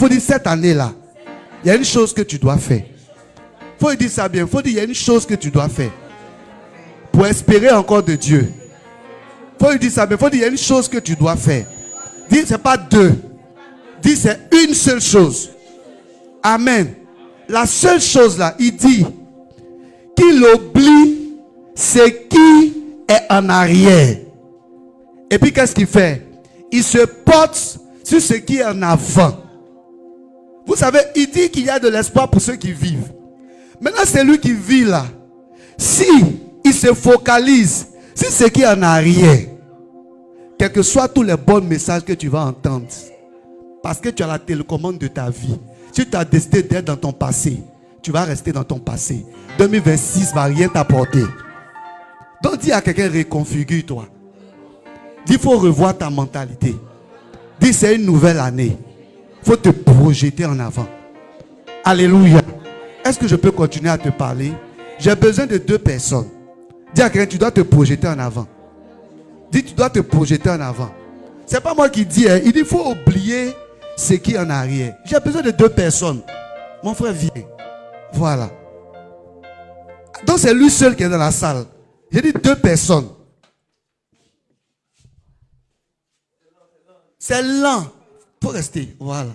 faut dire cette année-là, il y a une chose que tu dois faire. Faut dire ça bien. Faut dire il y a une chose que tu dois faire pour espérer encore de Dieu. Faut dire ça bien. Faut dire il y a une chose que tu dois faire. Dis c'est pas deux. Dis c'est une seule chose. Amen. La seule chose là, il dit qu'il oublie ce qui est en arrière. Et puis qu'est-ce qu'il fait? Il se porte sur ce qui est en avant. Vous savez, il dit qu'il y a de l'espoir pour ceux qui vivent. Maintenant, c'est lui qui vit là. Si il se focalise sur ce qui est en arrière, quels que soient tous les bons messages que tu vas entendre, parce que tu as la télécommande de ta vie, si tu as décidé d'être dans ton passé, tu vas rester dans ton passé. 2026 ne va rien t'apporter. Donc dis à quelqu'un, reconfigure-toi. Dis, il faut revoir ta mentalité. Dis, c'est une nouvelle année. Il faut te projeter en avant. Alléluia. Est-ce que je peux continuer à te parler? J'ai besoin de deux personnes. Dis à quelqu'un, tu dois te projeter en avant. Dis, tu dois te projeter en avant. Ce n'est pas moi qui dis, hein. Il dit, il faut oublier ce qui est en arrière. J'ai besoin de deux personnes. Mon frère, viens. Voilà. Donc c'est lui seul qui est dans la salle. J'ai dit deux personnes. C'est lent. Il faut rester. Voilà.